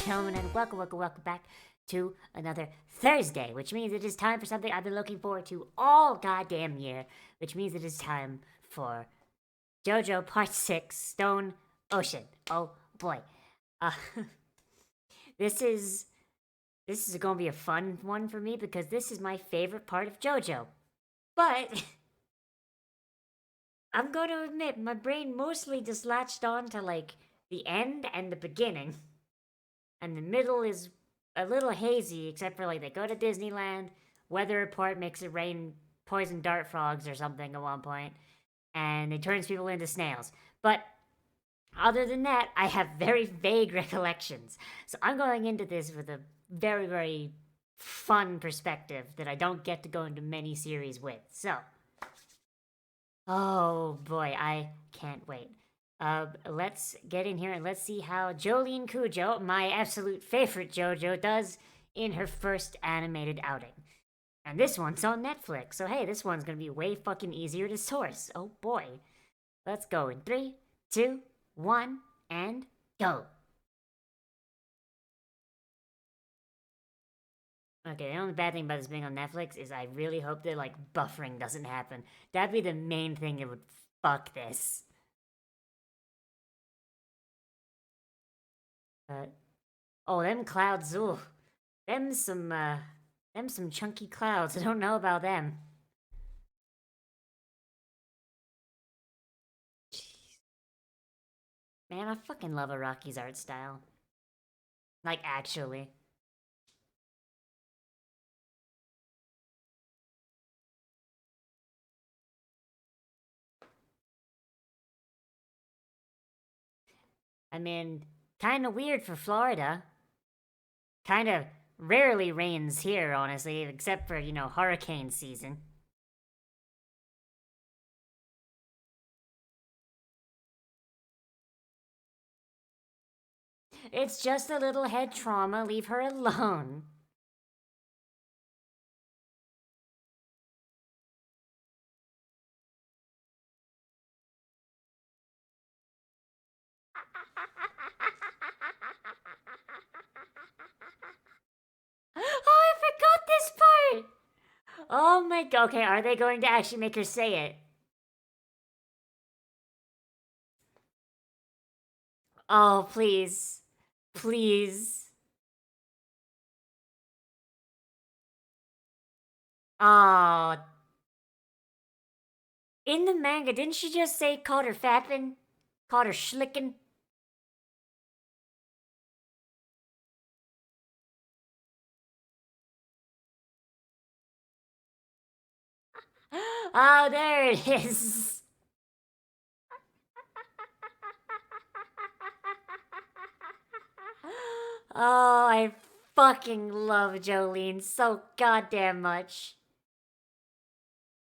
gentlemen, and welcome back to another Thursday, which means it is time for something I've been looking forward to all goddamn year, which means it is time for JoJo Part 6, Stone Ocean. Oh boy. Uh, this is gonna be a fun one for me because this is my favorite part of JoJo. But I'm going to admit, my brain mostly just latched on to like the end and the beginning. And the middle is a little hazy, except for like they go to Disneyland, weather report makes it rain poison dart frogs or something at one point, and it turns people into snails. But other than that, I have very vague recollections. So I'm going into this with a very, very fun perspective that I don't get to go into many series with. So, oh boy, I can't wait. Let's get in here and let's see how Jolyne Cujo, my absolute favorite JoJo, does in her first animated outing. And this one's on Netflix, so hey, this one's gonna be way fucking easier to source. Oh boy. Let's go in 3, 2, 1, and go. Okay, the only bad thing about this being on Netflix is I really hope that, like, buffering doesn't happen. That'd be the main thing that would fuck this. Oh, them clouds, ooh. Them some chunky clouds. I don't know about them. Jeez. Man, I fucking love Araki's art style. Like, actually. I mean, kinda weird for Florida. Kinda rarely rains here, honestly, except for, hurricane season. It's just a little head trauma, leave her alone. Oh, I forgot this part! Oh my god, okay, are they going to actually make her say it? Oh, please. Please. Oh. In the manga, didn't she just say called her fapping? Called her schlicking? Oh, there it is. Oh, I fucking love Jolyne so goddamn much.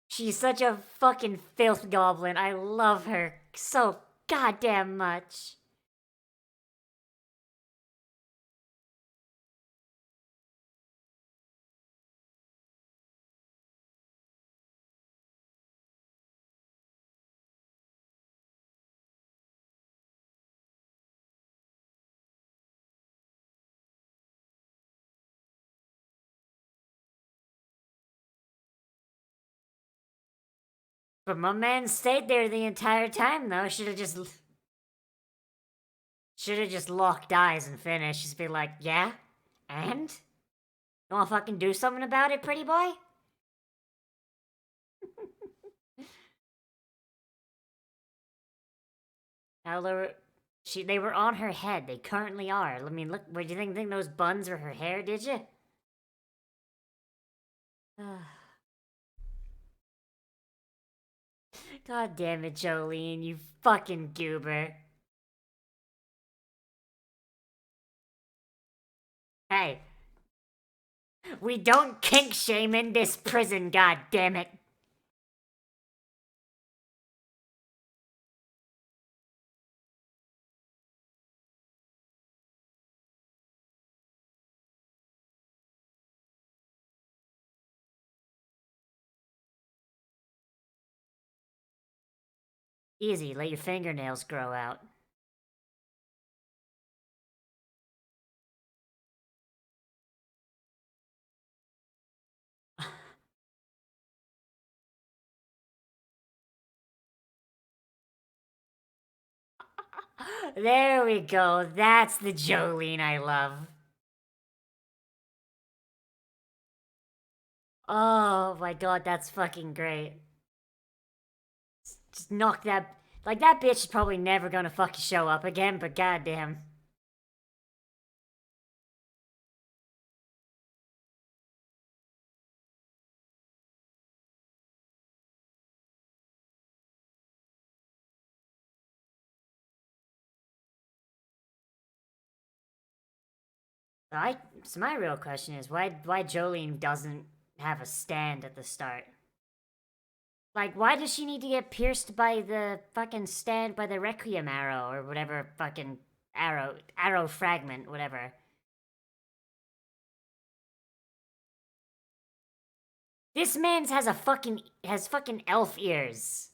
She's such a fucking filth goblin. I love her so goddamn much. But my man stayed there the entire time, though. Should have just locked eyes and finished. Just be like, yeah, and you wanna fucking do something about it, pretty boy? Now they were on her head. They currently are. I mean, look. Where do you think those buns were her hair? Did you? God damn it, Jolyne, you fucking goober. Hey, we don't kink shame in this prison, god damn it. Easy, let your fingernails grow out. There we go. That's the Jolyne I love. Oh my god, that's fucking great. Just knock that. Like, that bitch is probably never gonna fucking show up again, but goddamn. So my real question is why Jolyne doesn't have a stand at the start? Like, why does she need to get pierced by the fucking stand by the Requiem arrow or whatever fucking arrow fragment, whatever? This man's has fucking elf ears.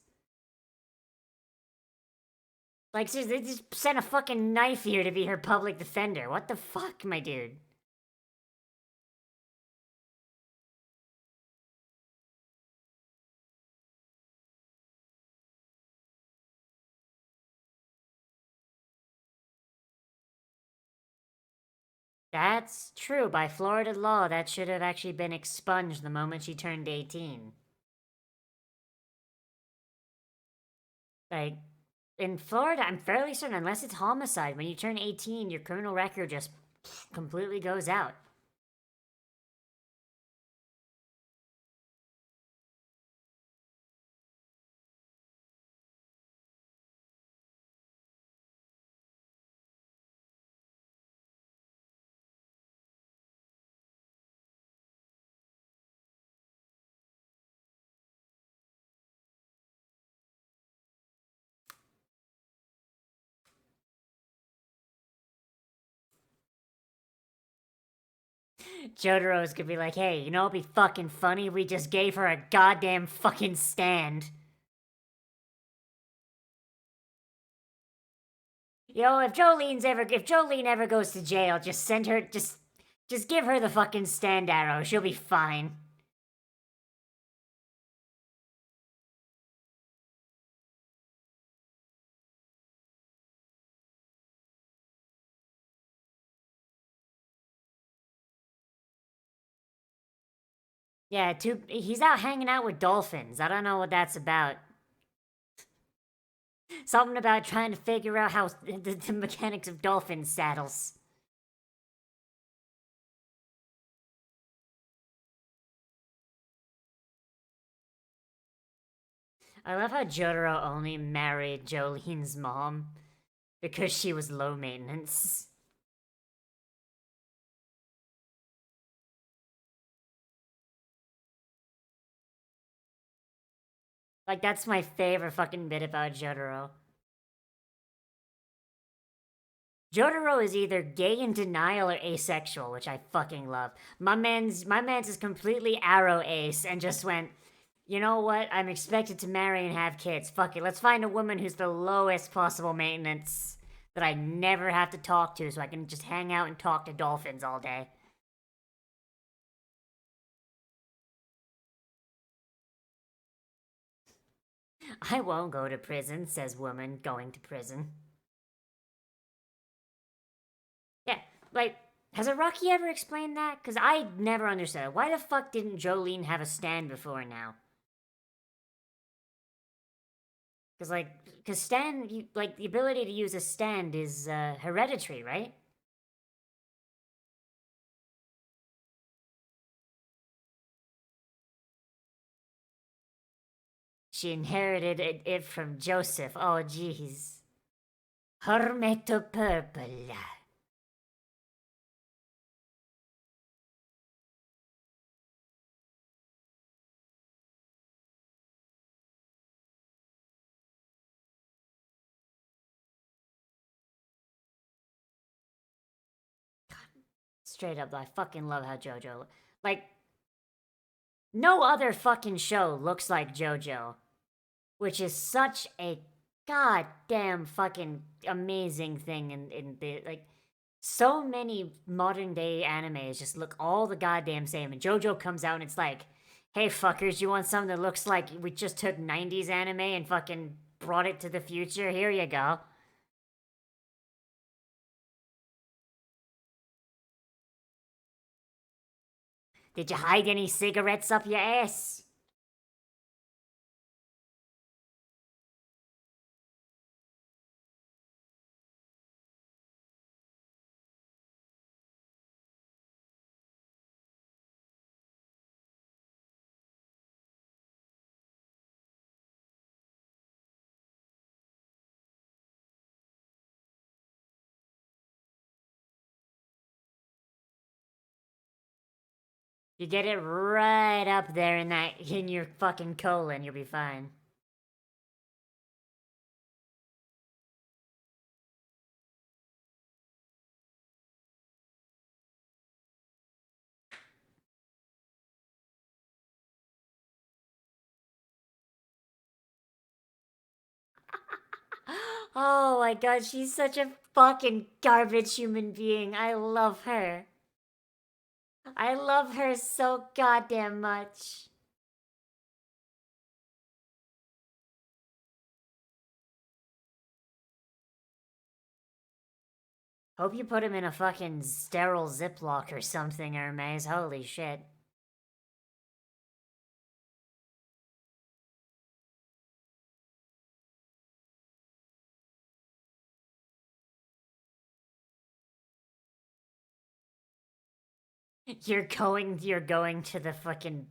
Like, seriously, they just sent a fucking knife here to be her public defender. What the fuck, my dude? That's true. By Florida law, that should have actually been expunged the moment she turned 18. Like, in Florida, I'm fairly certain, unless it's homicide, when you turn 18, your criminal record just completely goes out. Jotaro's gonna be like, hey, you know, it'd be fucking funny if we just gave her a goddamn fucking stand. You know, if Jolyne ever goes to jail, just send her, just give her the fucking stand arrow. She'll be fine. Yeah, he's out hanging out with dolphins. I don't know what that's about. Something about trying to figure out how the mechanics of dolphin saddles. I love how Jotaro only married Jolene's mom because she was low maintenance. Like, that's my favorite fucking bit about Jotaro. Jotaro is either gay in denial or asexual, which I fucking love. My man's is completely arrow ace and just went, you know what? I'm expected to marry and have kids. Fuck it. Let's find a woman who's the lowest possible maintenance that I never have to talk to so I can just hang out and talk to dolphins all day. I won't go to prison, says woman going to prison. Yeah, like, has Araki ever explained that? Because I never understood. Why the fuck didn't Jolyne have a stand before now? Because like, the ability to use a stand is hereditary, right? She inherited it from Joseph. Oh, jeez. Hermeto purple. Straight up, I fucking love how JoJo. Like, no other fucking show looks like JoJo, which is such a goddamn fucking amazing thing in the like so many modern day animes just look all the goddamn same and JoJo comes out and it's like, hey fuckers, you want something that looks like we just took 90s anime and fucking brought it to the future? Here you go. Did you hide any cigarettes up your ass? You get it right up there in your fucking colon, you'll be fine. Oh my god, she's such a fucking garbage human being. I love her. I love her so goddamn much. Hope you put him in a fucking sterile Ziploc or something, Hermes. Holy shit. You're going to the fucking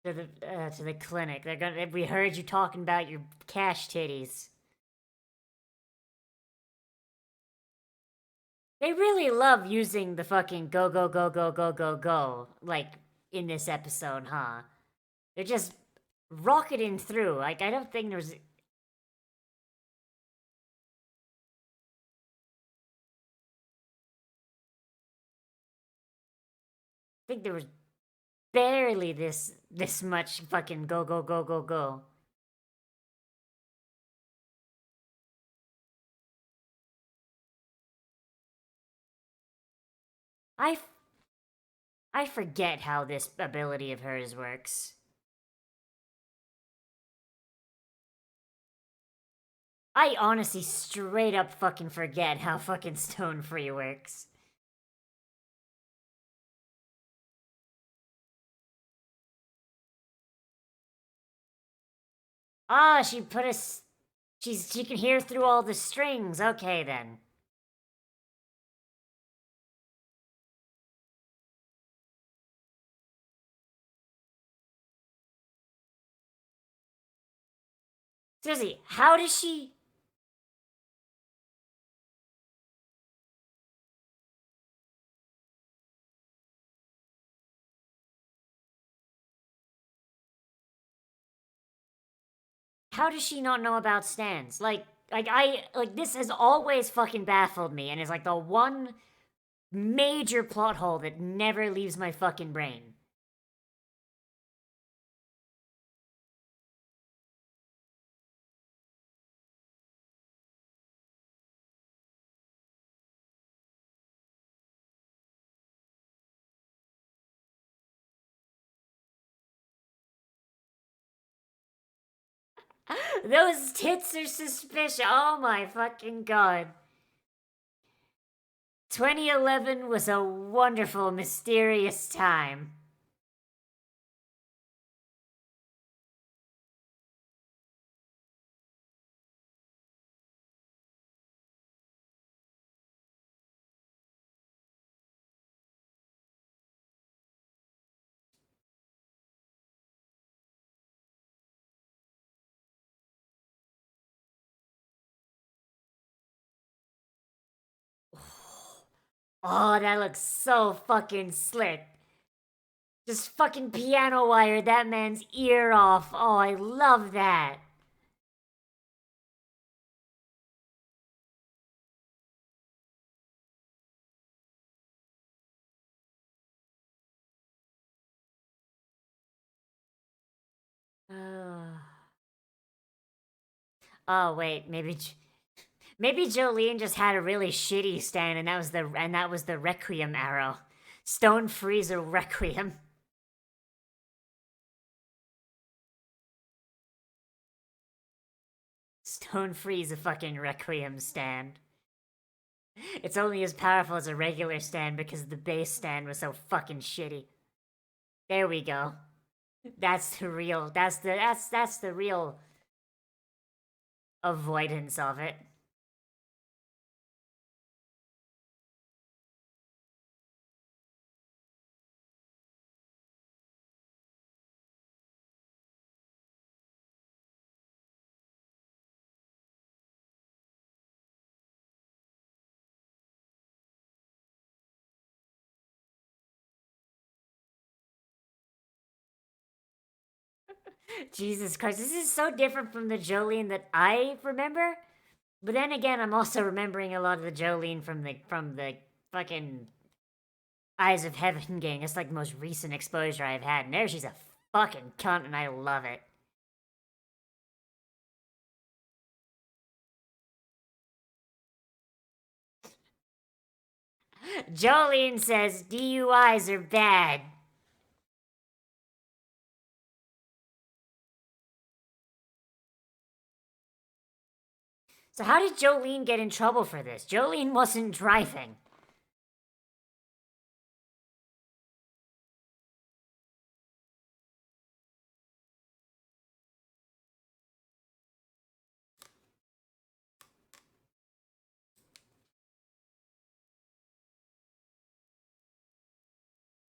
to the clinic. We heard you talking about your cash titties. They really love using the fucking go go go go go go go like in this episode, huh? They're just rocketing through. Like I don't think there's. I think there was barely this much fucking go go go go go. I I forget how this ability of hers works. I honestly straight up fucking forget how fucking stone free works. Ah, she put us. She can hear through all the strings. Okay then. Seriously, how does she? How does she not know about stands? Like this has always fucking baffled me, and is like the one major plot hole that never leaves my fucking brain. Those tits are suspicious. Oh my fucking god. 2011 was a wonderful, mysterious time. Oh, that looks so fucking slick. Just fucking piano wire that man's ear off. Oh, I love that. Oh, oh wait, maybe Jolyne just had a really shitty stand, and that was the Requiem arrow, Stone Freezer Requiem. Stone Freeze a fucking Requiem stand. It's only as powerful as a regular stand because the base stand was so fucking shitty. There we go. That's the real. That's the real avoidance of it. Jesus Christ, this is so different from the Jolyne that I remember. But then again, I'm also remembering a lot of the Jolyne from the fucking Eyes of Heaven gang. It's like the most recent exposure I've had, and there she's a fucking cunt, and I love it. Jolyne says DUIs are bad. So how did Jolyne get in trouble for this? Jolyne wasn't driving.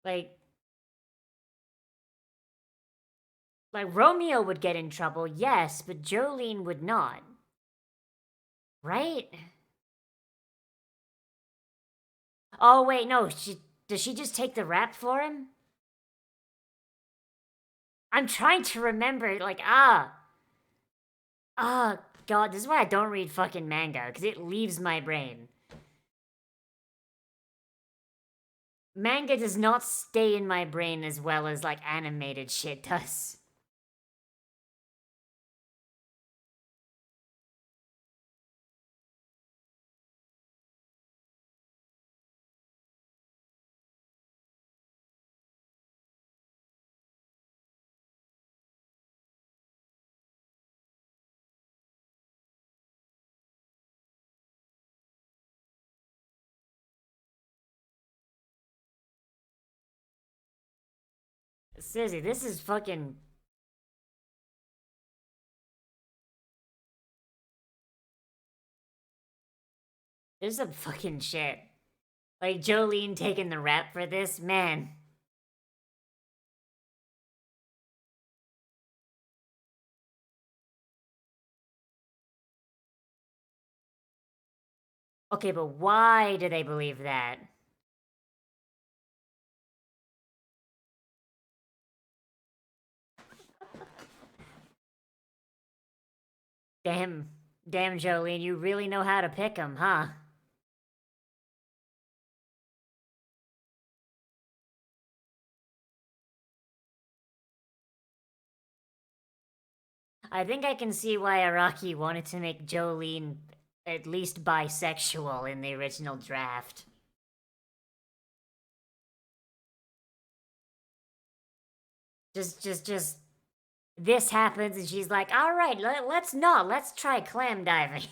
Like, like Romeo would get in trouble, yes, but Jolyne would not. Right? Oh wait, no, does she just take the rap for him? I'm trying to remember, like, god, this is why I don't read fucking manga, because it leaves my brain. Manga does not stay in my brain as well as, like, animated shit does. Seriously, this is fucking. There's some fucking shit. Like, Jolyne taking the rap for this, man. Okay, but why do they believe that? Damn, damn, Jolyne, you really know how to pick 'em, huh? I think I can see why Araki wanted to make Jolyne at least bisexual in the original draft. Just this happens, and she's like, "All right, let's try clam diving."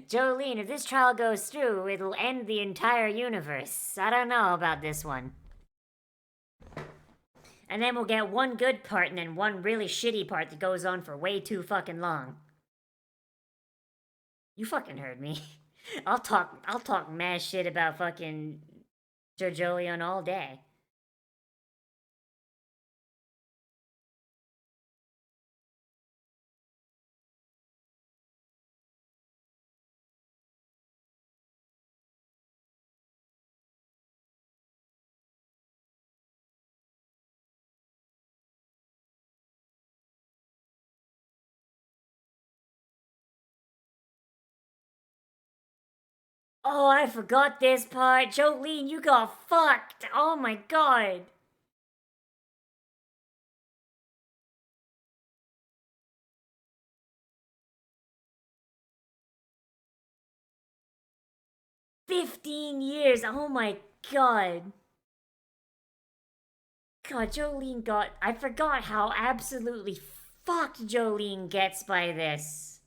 Jolyne, if this trial goes through, it'll end the entire universe. I don't know about this one. And then we'll get one good part and then one really shitty part that goes on for way too fucking long. You fucking heard me. I'll talk mad shit about fucking JoJo all day. Oh, I forgot this part. Jolyne, you got fucked. Oh my god. 15 years. Oh my god. God, Jolyne got. I forgot how absolutely fuck Jolyne gets by this.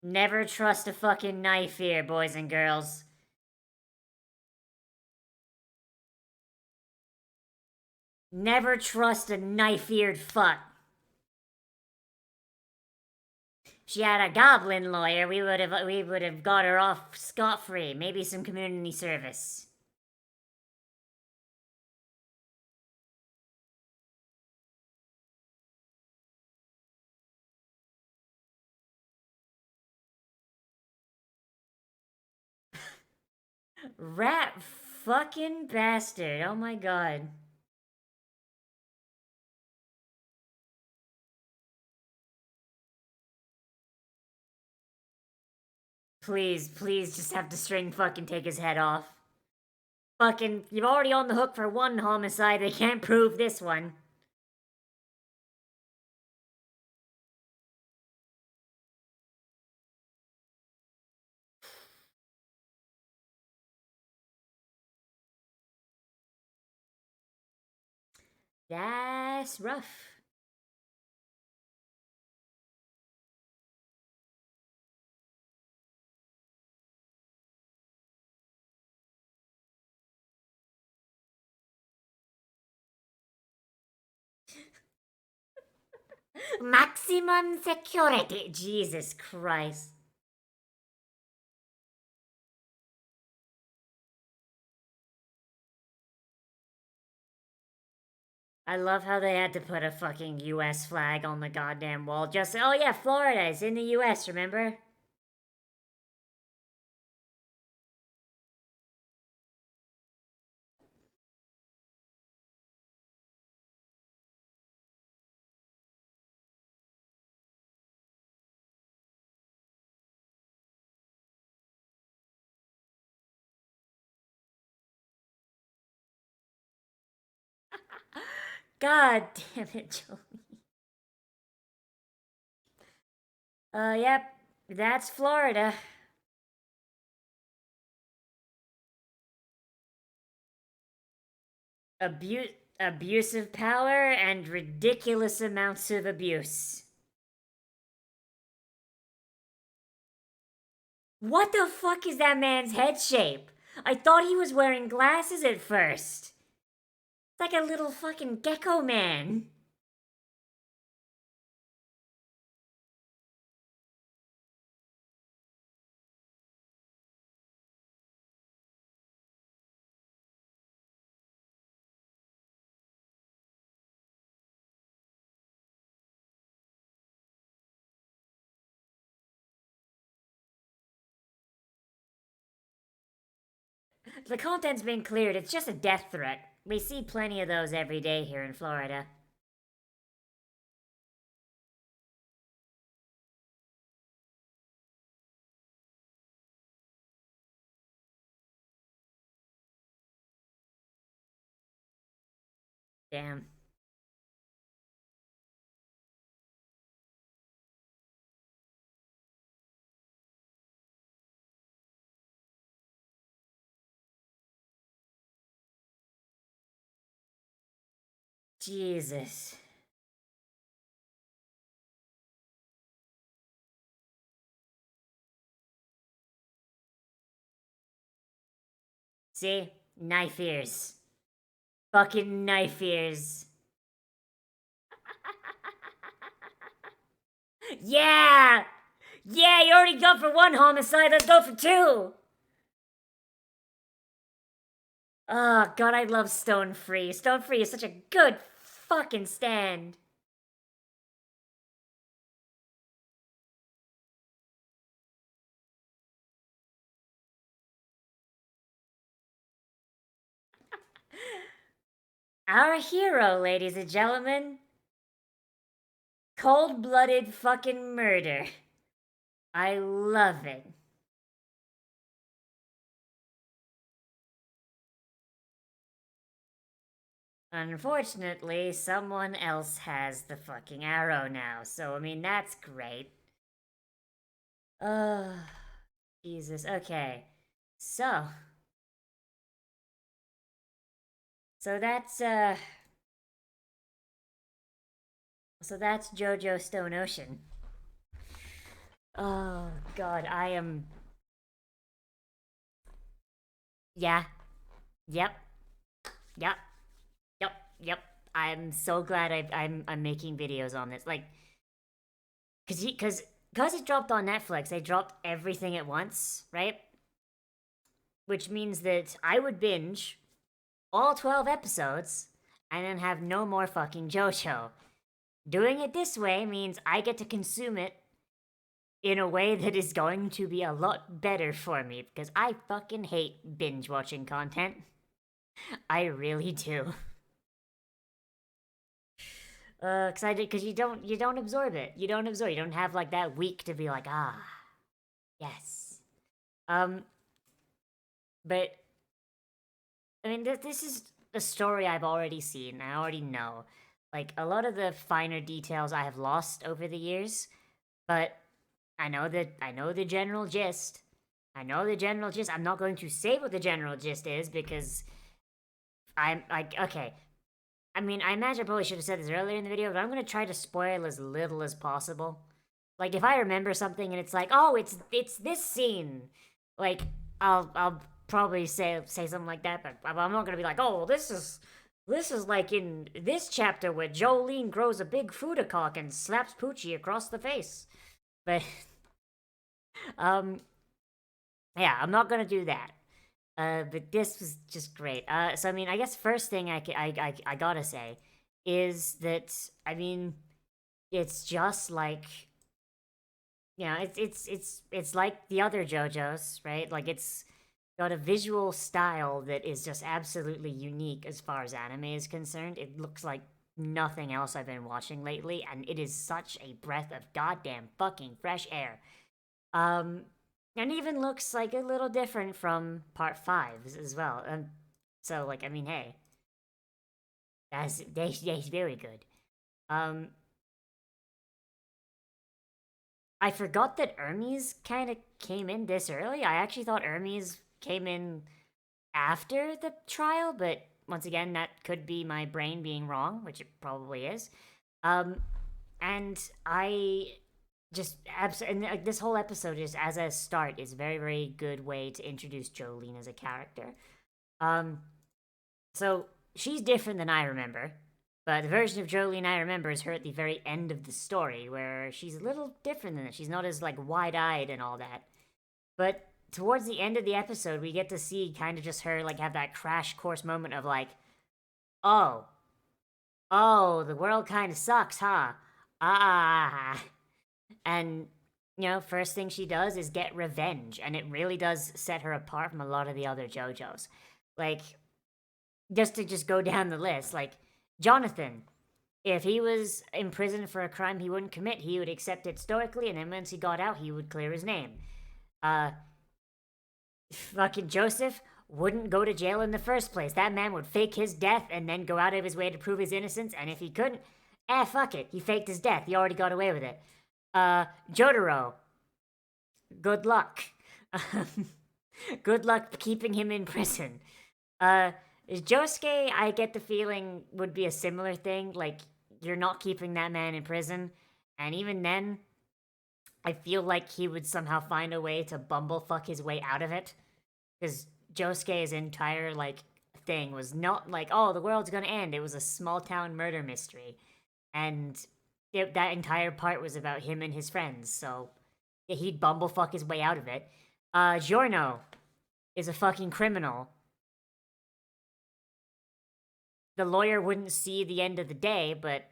Never trust a fucking knife here, boys and girls. Never trust a knife-eared fuck. If she had a goblin lawyer, we would have got her off scot-free. Maybe some community service. Rat fucking bastard. Oh my god. Please, please just have to string fucking take his head off. Fucking, you're already on the hook for one homicide, they can't prove this one. That's rough. Maximum security. Jesus Christ. I love how they had to put a fucking US flag on the goddamn wall. Just, oh yeah, Florida is in the US, remember? God damn it, Joe. Yep, that's Florida. Abuse of power and ridiculous amounts of abuse. What the fuck is that man's head shape? I thought he was wearing glasses at first. It's like a little fucking gecko man. The content's been cleared, it's just a death threat. We see plenty of those every day here in Florida. Damn. Jesus. See? Knife ears. Fucking knife ears. Yeah! Yeah, you already go for one homicide, let's go for two! Oh god, I love Stone Free. Stone Free is such a good fucking stand. Our hero, ladies and gentlemen. Cold-blooded fucking murder. I love it. Unfortunately, someone else has the fucking arrow now, so I mean, that's great. Oh, Jesus. Okay. So, So that's JoJo Stone Ocean. Oh god, I am. Yeah. Yep. Yep. Yep. Yep. I'm so glad I'm making videos on this. Like, cause it dropped on Netflix, they dropped everything at once, right? Which means that I would binge all 12 episodes and then have no more fucking JoJo. Doing it this way means I get to consume it in a way that is going to be a lot better for me because I fucking hate binge watching content. I really do. Cause you don't absorb it. You don't absorb. You don't have like that week to be like, ah, yes. Um, but I mean, this is a story I've already seen. I already know. Like a lot of the finer details I have lost over the years, but I know the general gist. I know the general gist. I'm not going to say what the general gist is because I'm like, okay. I mean, I imagine I probably should have said this earlier in the video, but I'm gonna try to spoil as little as possible. Like if I remember something and it's like, oh, it's this scene, like I'll probably say something like that, but I'm not gonna be like, oh, this is like in this chapter where Jolyne grows a big Fudacock and slaps Poochie across the face. But um, yeah, I'm not gonna do that. But this was just great. So I mean, I guess first thing I gotta say is that I mean, it's just like it's like the other JoJo's, right? Like it's got a visual style that is just absolutely unique as far as anime is concerned. It looks like nothing else I've been watching lately, and it is such a breath of goddamn fucking fresh air. Um, and even looks like a little different from part five as well. So like I mean, hey, that's very good. Um, I forgot that Hermes kind of came in this early. I actually thought Hermes came in after the trial, but once again, that could be my brain being wrong, which it probably is. Um, and I just and like this whole episode is as a start is a very very good way to introduce Jolyne as a character. Um, so she's different than I remember, but the version of Jolyne I remember is her at the very end of the story, where she's a little different than that. She's not as like wide eyed and all that. But towards the end of the episode, we get to see kind of just her like have that crash course moment of like, oh, oh, the world kind of sucks, huh? Ah, and first thing she does is get revenge, and it really does set her apart from a lot of the other JoJos. Like, just go down the list, like Jonathan. If he was in prison for a crime he wouldn't commit, he would accept it stoically, and then once he got out, he would clear his name. Uh, Fucking Joseph wouldn't go to jail in the first place. That man would fake his death and then go out of his way to prove his innocence, and if he couldn't, fuck it. He faked his death. He already got away with it. Jotaro, good luck. Good luck keeping him in prison. Uh, Josuke, I get the feeling, would be a similar thing. Like, you're not keeping that man in prison. And even then, I feel like he would somehow find a way to bumblefuck his way out of it. Because Josuke's entire, like, thing was not like, oh, the world's gonna end. It was a small town murder mystery. And that entire part was about him and his friends. So, yeah, he'd bumblefuck his way out of it. Giorno is a fucking criminal. The lawyer wouldn't see the end of the day, but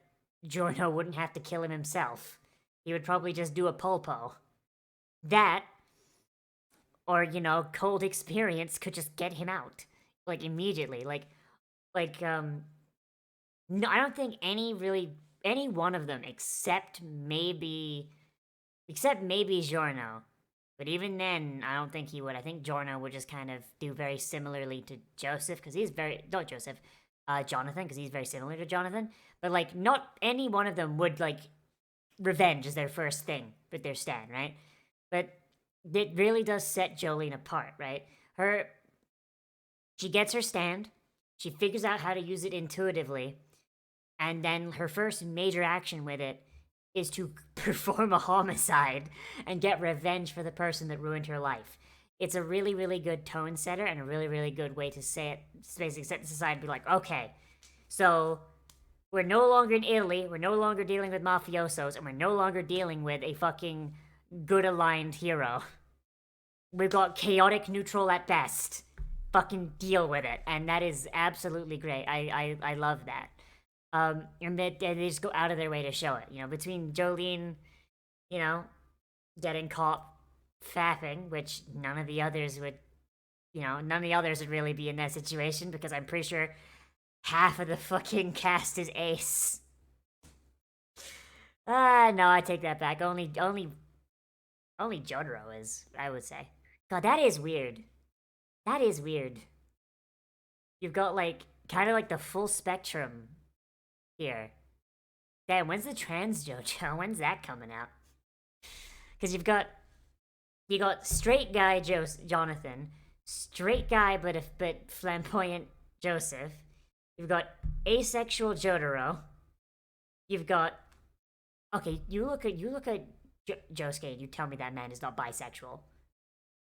Giorno wouldn't have to kill him himself. He would probably just do a pulpo. That, or cold experience could just get him out, like immediately. No, I don't think any one of them except maybe Giorno. But even then, I don't think he would. I think Giorno would just kind of do very similarly to Joseph, because he's very not Joseph, Jonathan, because he's very similar to Jonathan. But like, not any one of them would like revenge as their first thing with their stand, right? But it really does set Jolyne apart, right? She gets her stand, She figures out how to use it intuitively, and then her first major action with it is to perform a homicide and get revenge for the person that ruined her life. It's a really, really good tone setter and a really, really good way to say it. Basically, set this aside and be like, okay, so we're no longer in Italy, we're no longer dealing with mafiosos, and we're no longer dealing with a fucking good aligned hero. We've got chaotic neutral at best. Fucking deal with it. And that is absolutely great. I love that. And they just go out of their way to show it. You know, between Jolyne, you know, getting caught fapping, which none of the others would really be in that situation because I'm pretty sure half of the fucking cast is ace. No, I take that back. Only Jotaro is, I would say. God, that is weird. That is weird. You've got like kind of like the full spectrum here. Damn, when's the trans JoJo? When's that coming out? Because you got straight guy Jonathan, straight guy but flamboyant Joseph. You've got asexual Jotaro. You've got you look at Josuke and you tell me that man is not bisexual.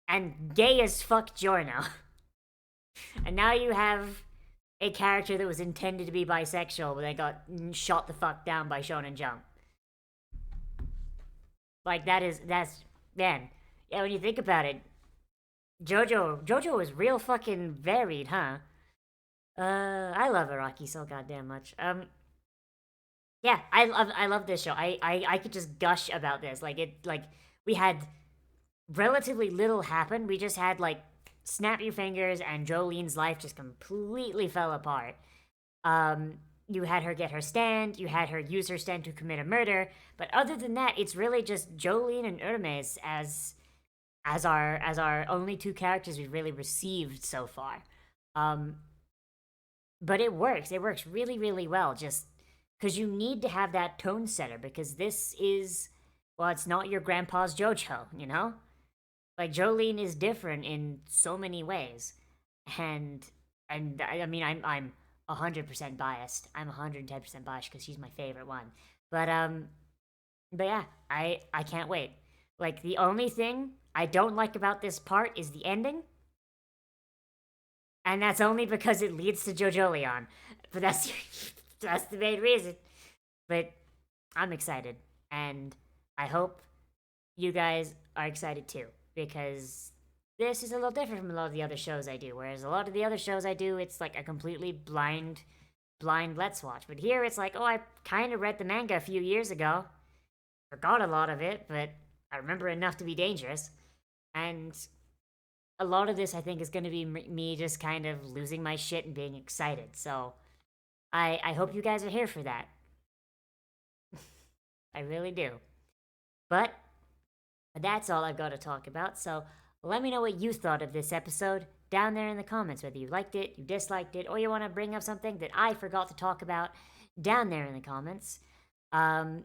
And gay as fuck Giorno. And now you have a character that was intended to be bisexual, but they got shot the fuck down by Shonen Jump. Like, that's, man. Yeah, when you think about it, JoJo is real fucking varied, huh? I love Araki so goddamn much. Yeah, I love this show. I could just gush about this. We had relatively little happen. We just had, like, snap your fingers and Jolyne's life just completely fell apart. You had her get her stand, you had her use her stand to commit a murder, but other than that, it's really just Jolyne and Hermes as our only two characters we've really received so far. But it works. It works really, really well, just because you need to have that tone setter, because this is, well, it's not your grandpa's JoJo, you know? Like, Jolyne is different in so many ways. And I mean, I'm 100% biased. I'm 110% biased because she's my favorite one. But yeah, I can't wait. Like, the only thing I don't like about this part is the ending. And that's only because it leads to JoJolion. But that's the main reason. But I'm excited. And I hope you guys are excited too. Because this is a little different from a lot of the other shows I do. Whereas a lot of the other shows I do, it's like a completely blind let's watch. But here it's like, oh, I kind of read the manga a few years ago. Forgot a lot of it, but I remember enough to be dangerous. And a lot of this, I think, is going to be me just kind of losing my shit and being excited. So I hope you guys are here for that. I really do. But that's all I've got to talk about, so let me know what you thought of this episode down there in the comments, whether you liked it, you disliked it, or you want to bring up something that I forgot to talk about down there in the comments. And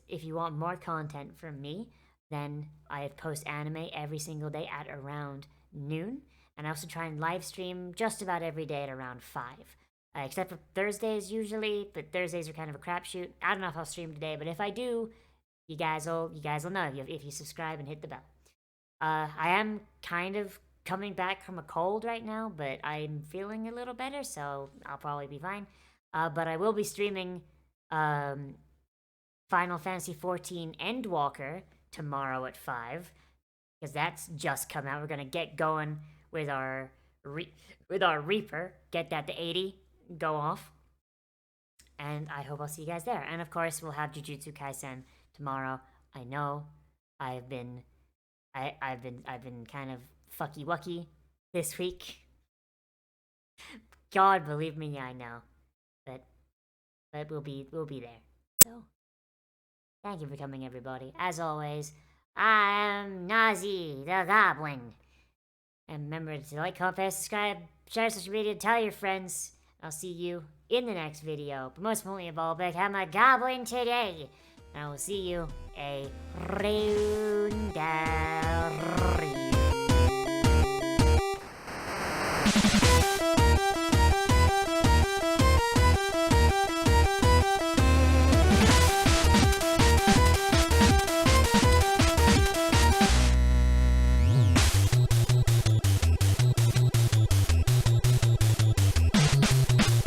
if you want more content from me, then I post anime every single day at around noon, and I also try and live stream just about every day at around 5. Except for Thursdays usually, but Thursdays are kind of a crapshoot. I don't know if I'll stream today, but if I do, you guys will know if you subscribe and hit the bell. I am kind of coming back from a cold right now, but I'm feeling a little better, so I'll probably be fine. But I will be streaming Final Fantasy XIV Endwalker tomorrow at 5, because that's just come out. We're gonna get going with our Reaper, get that to 80, go off, and I hope I'll see you guys there. And of course, we'll have Jujutsu Kaisen tomorrow. I know I've been kind of fucky wucky this week. God, believe me, I know. But we'll be there. So thank you for coming, everybody. As always, I am Nozz the Goblin. And remember to like, comment, subscribe, share social media, tell your friends. I'll see you in the next video. But most importantly of all, become a goblin today. I will see you around the